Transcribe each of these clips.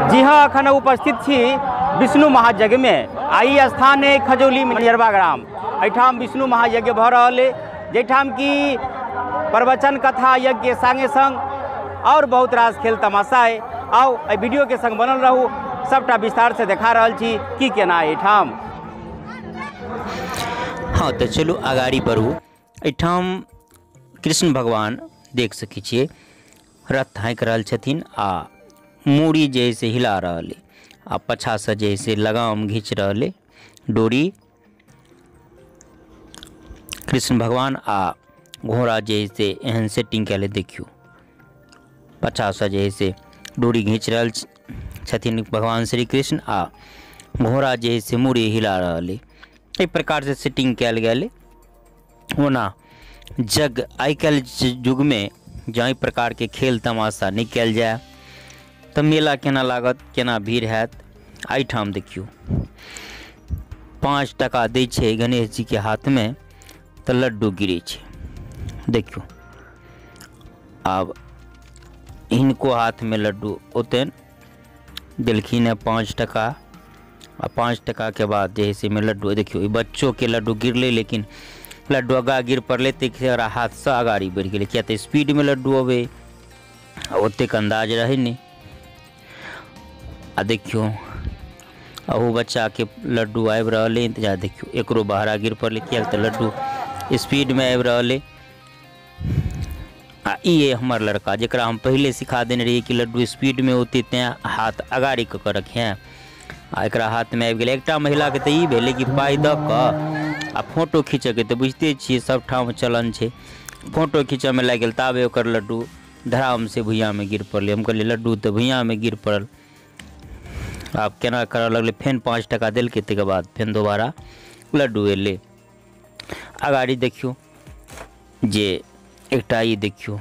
जी हाँ, अखन उपस्थित छी विष्णु महायज्ञ में। आई स्थान है खजौली मनियरवा ग्राम। एठाम विष्णु महायज्ञ भ रहल है, जेठाम की प्रवचन कथा यज्ञ के संगे संग और बहुत रास खेल तमाशा है। आओ ए वीडियो के संग बनल रहू, सबटा विस्तार से देखा रहल छी की केना एठाम। हाँ तो चलू आगाड़ी बढ़ू। एठाम कृष्ण भगवान देख सकै छियै रथ हाँकि रहल छथिन आ मूड़ी जैसे हिला रहल आ पछा से जैसे लगाम घींच रहल डोरी। कृष्ण भगवान आ घोड़ा जैसे एहन सेटिंग कैले देखियो, पछा से जैसे डोरी घींच रहल छथिन भगवान श्री कृष्ण आ घोड़ा जैसे मूड़ी हिला रहल। एहि प्रकार से सेटिंग कैल गेल। ओना जग आइ काल्हि युग में जाहि प्रकार के खेल तमाशा नहीं कयल जाए तो मेला केना लागत, केना भीड़ हैत। एहिठाम देखियो 5 टका दै छै गणेश जी के हाथ में तो लड्डू गिरे छै। देखियो आब इनको हाथ में लड्डू ओतन देलखिन है 5 टका आ 5 टका के बाद जैसे में लड्डू देखियो बच्चों के लड्डू गिरले, लेकिन लड्डू आगा गिर पड़ले तो हाथ से आगाड़ी बढ़ गए, क्या तो स्पीड में लड्डू अबे ओतेक अंदाज रहे नहीं। आ देखियो अहू बच्चा के लड्डू आबि रहले, इंतजार देखियो एकरो बहरा गिर पड़ले, क्या तो लड्डू स्पीड में आबि रहले। आ ये हमर लड़का जरा हम पहले सिखा देने रहिए कि लड्डू स्पीड में होते तें हाथ अगाड़ी कऽ रखे आ एकरा हाथ में आबि गेलै। एकटा महिला के तो ई भेलै कि पाई द कऽ आ फोटो खींचे के तो बुझते छियै सब ठाम चलन छै, फोटो खींचे में लग गेल ताबे ओकर लड्डू धड़ाम से भुइयाँ में गिर पड़ले। हम कहलिए लड्डू तो भुइयाँ में गिर पड़ल, आब केना करऽ लगले। फेन 5 टका देलकै, तकर बाद फेन दोबारा लड्डू एले। अगाड़ी देखियो जे एकटा ई देखियो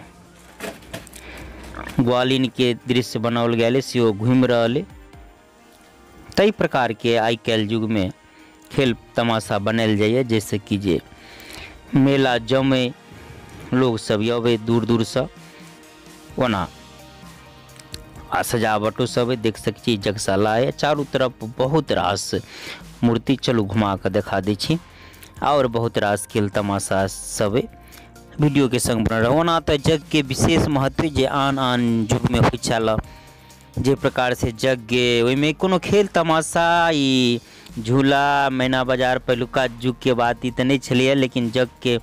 ग्वालिन के दृश्य बनाओल गेल से घूमि रहल। कई प्रकार के आइ काल्हि युग में खेल तमाशा बनायल जाइए, जैसे कि जे मेला जमे लोग सब अबे दूर दूर से, ओना आ सजावटो सब देख सकै छी। जगशाला है चारों तरफ बहुत रास मूर्ति, चलू घुमा के देखा दै छी। और बहुत रास खेल तमाशा सब वीडियो के संग बनल रह। ओना तो जग के विशेष महत्व जे आन आन युग में होइ छल, जे प्रकार से यज्ञ ओहिमे कोनो खेल तमाशा ई झूला मैना बाजार पहिलुका युग के बात ई तो नहीं छलिए, लेकिन जग के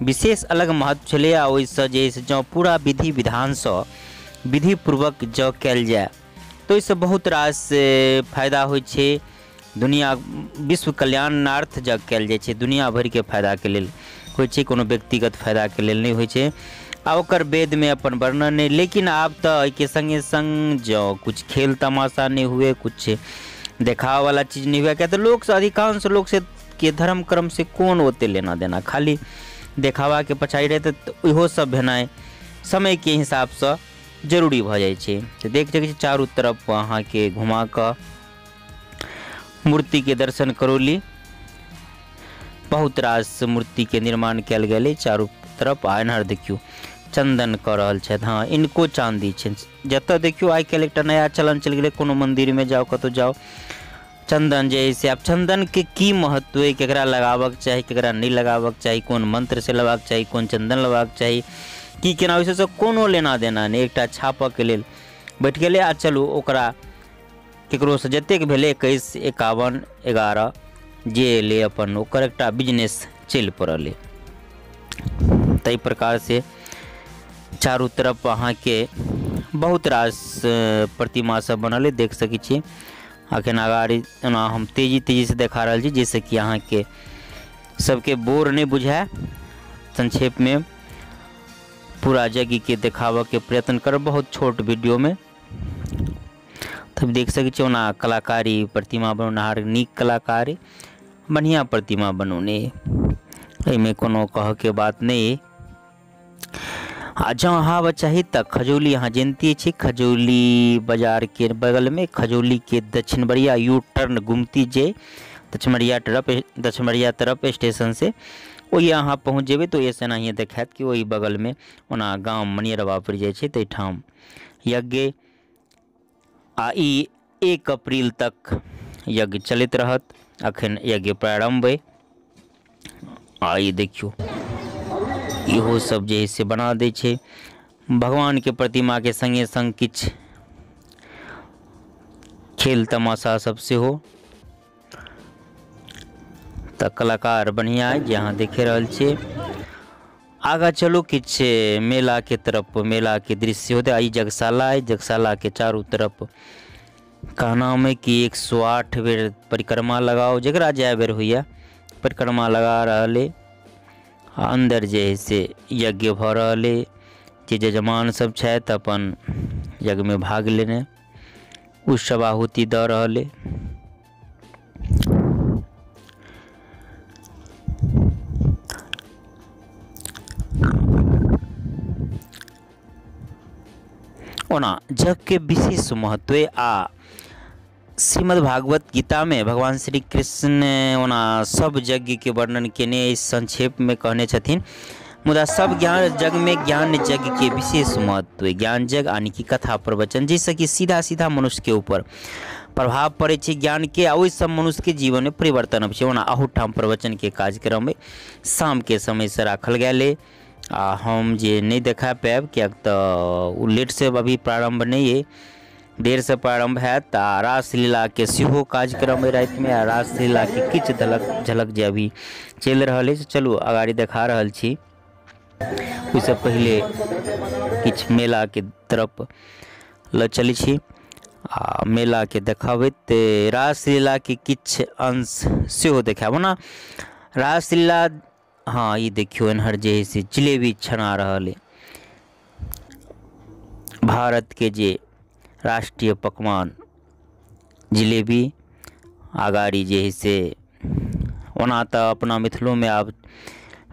विशेष अलग महत्व छलै। आ ओहिसँ जे जँ पूरा विधि विधान से विधि पूर्वक जँ कयल जाए तो ओहिसँ बहुत रास फायदा होइ छै। दुनिया विश्व कल्याणार्थ जग कयल जाइ छै, दुनिया भर के फायदा के लेल होइ छै, कोनो व्यक्तिगत फायदा के लेल नहीं होइ छै। आ ओकर वेद में अपन वर्णन नहीं। लेकिन आब तो के संगे संग जो कुछ खेल तमाशा नहीं हुए, कुछ देखावा वाला चीज़ नहीं हुआ, क्या तो लोग से अधिकांश लोग से के धर्म कर्म से कौन ओते लेना देना, खाली देखावा के पछाड़ी रहते तो इहो सब भेनाइ समय के हिसाब से जरूरी भ जाए छै। तो देख सकै छी चारों तरफ अहाँ के घुमा कर मूर्ति के दर्शन करौली। बहुत रास मूर्ति के निर्माण कयल गेलै चारों तरफ। आ एनहर देखियो चंदन कर रहल छथि। हाँ इनको चांदी छै, जतऽ देखियो आइ काल्हि एकटा नया चलन चलि गेलै, कोनो मंदिर में जाओ कतौ जाओ चंदन जैसे। आब चंदन के की महत्व है, केकरा लगाबक चाही केकरा नहीं लगाबक चाही, कोन मंत्र से लगाबक चाही, कोन चंदन लगाबक चाही, की केना ओहिसँ से कोनो लेना देना नहीं। एकटा छापऽ के लेल बैठ गेलै आ चलू ओकरा केकरो से जतेक भेलै 21, 51, 11 जे ले अपन ओकर एकटा बिजनेस चलि पड़ल। ताहि प्रकार से चारों तरफ अहाँ के बहुत रास प्रतिमा सब बनल है, देख सकै छी। अखन अगाड़ी ओना हम तेजी से देखा रहल छी, जैसे कि अहाँ के सबके बोर नहीं बुझाए। संक्षेप में पूरा जगह के देखावे के प्रयत्न कर, बहुत छोट वीडियो में। तब देख सकै छी ओना कलाकारी प्रतिमा बनौनहार नीक कलाकारी बढ़िया प्रतिमा बनौने, एहिमे कोनो कह के बात नहीं। आ जँ अहाँ चाही तो खजौली अहाँ जानते छी, खजौली बाजार के बगल में खजौली के दक्षिण बरिया यू टर्न घुमती जे दक्षिणबरिया तरफ स्टेशन से वही अहाँ पहुँच जेबै तो ऐसे एनाहिए देखात कि वही बगल में ओना गाँव मनियरवा पड़ि जाइ छै। ताहिठाम यज्ञ आ ई 1 अप्रैल तक यज्ञ चलैत रहत। अखन यज्ञ प्रारंभ है। आ ई देखियो इहो सब जे है से बना दै छै भगवान के प्रतिमा के संगे संग किछ खेल तमाशा सब सेहो। त कलाकार बढ़िया है जे अहाँ देखे रहल छियै। आगा चलू किछ मेला के तरफ, मेला के दृश्य होते। आई जगशाला है, जगशाला के चारों तरफ कहना है कि 108 बेर परिक्रमा लगाओ, जकरा जाय बेर होइया परिक्रमा लगा रहले। अंदर जे है से यज्ञ भ रहले, जे जजमान सब छथि अपन यज्ञ में भाग लेने उस सब आहुति दऽ रहले। ओना जग के विशेष महत्व आ श्रीमद् भागवत गीता में भगवान श्री कृष्ण ओना सब यज्ञ के वर्णन केने संक्षेप में कहने छथिन। मुदा सब ज्ञान जग में ज्ञान यज्ञ के विशेष महत्व है। ज्ञान यज्ञ यानी कि कथा प्रवचन, जैसे कि सीधा सीधा मनुष्य के ऊपर प्रभाव पड़े छै ज्ञान के, आ ओहि सब मनुष्य के जीवन में परिवर्तन अबै छै। ओना अहूठाम प्रवचन के कार्यक्रम में शाम के समय से राखल गेल। आ हम जे नहीं देखा पाएब कियाक तऽ लेट से अभी प्रारंभ नहीं है, देर से प्रारंभ हैत। आ रासलीला के सेहो कार्यक्रम है रात में। आ रासलीला के किछ झलक जे अभी चल रहा है, चलू अगाड़ी देखा रहल छी। उससे पहले किछ मेला के तरफ ल चली छी। आ मेला के देखाबैत रासलीला के किछ अंश सेहो देखाब ना। रासलीला हाँ ये देखियो एनहर जे है से जिलेबी छना रहल है। भारत के जे राष्ट्रीय पकवान जिलेबी आगाड़ी जे है से ओना तऽ अपना मिथिलो में आब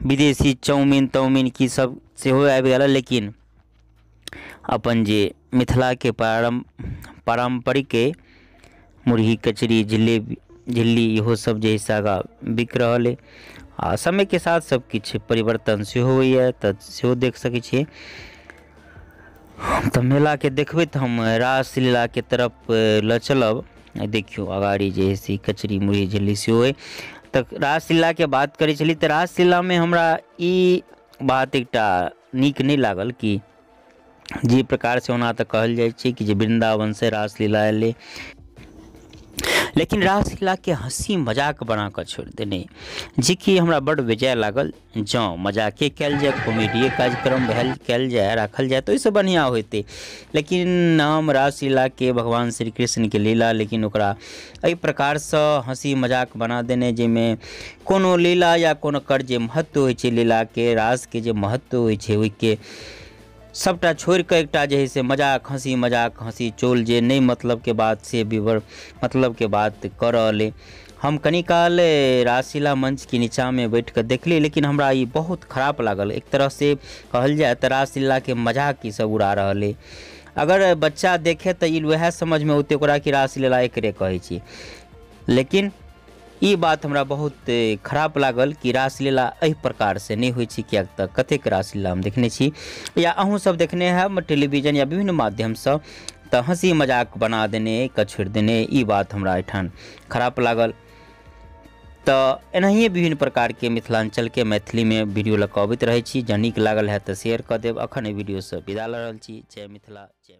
विदेशी चाउमीन ताउमीन की सब सेहो आबि गेल, लेकिन अपन जे मिथिला के पारंपरिक मुरही कचरी जिलेबी झिल्ली इहो सब जे है से आगा बिक रहल है। आ समय के साथ सब किछ परिवर्तन सेहो होइए तऽ सेहो देख सकै छियै। तऽ मेला के देखबै तऽ हम रासलीला के तरफ ल चलब। देखियो अगाड़ी जे है से कचरी मुरही झिल्ली सेहो है। तऽ रासलीला के बात करै छली तऽ रासलीला में हमरा ई बात एकटा नीक नहीं लागल कि जे प्रकार से ओना तऽ कहल जाइ छै कि जे वृंदावन से रासलीला एलै, लेकिन रासलीला के हंसी मजाक बना कर छोड़ देने, जे कि हमरा बड़ बेजाय लागल। जँ मजाके कल जाए, कॉमेडिये कार्यक्रम कल जाए, राखल जाए तो इससे बढ़िया होते। लेकिन नाम रासलीला के भगवान श्री कृष्ण के लीला, लेकिन ओकरा एहि प्रकार से हंसी मजाक बना देने, जिसमें कोनो लीला या कोनो कर जे महत्व होइ छै लीला के, रास के जे महत्व होइ छै ओहिके सबटा छोड़ के एकटा जे है से मजाक हंसी चोल जे नहीं मतलब के बात से विवर मतलब के बात कर रहे। हम कनी काल रासलीला मंच के नीचा में बैठ कर देखली, लेकिन हमरा ये बहुत खराब लागल। एक तरह से कहल जाए तो रासलीला के मजाक ई सब उड़ा रहे। अगर बच्चा देखे तो ई वह समझ में होते ओकरा कि रासलीला एकरे कहै छी। लेकिन ई बात हमरा बहुत खराब लागल कि रासलीला एहि प्रकार से नहीं होइ छै। कियाक तऽ कतेक रासलीला हम देखने छी या अहूँ सब देखने हैब टेलीविजन या विभिन्न माध्यम से, तऽ हंसी मजाक बना देने छोड़ देने, ई बात हमरा एठान खराब लागल। तऽ एनाहिए विभिन्न प्रकार के मिथिलांचल के मैथिली में वीडियो लऽ कऽ अबैत रहै छी। जँ नीक लागल है तऽ शेयर कऽ देब। अखन एहि वीडियो से विदा लऽ रहल छी। जय मिथिला जय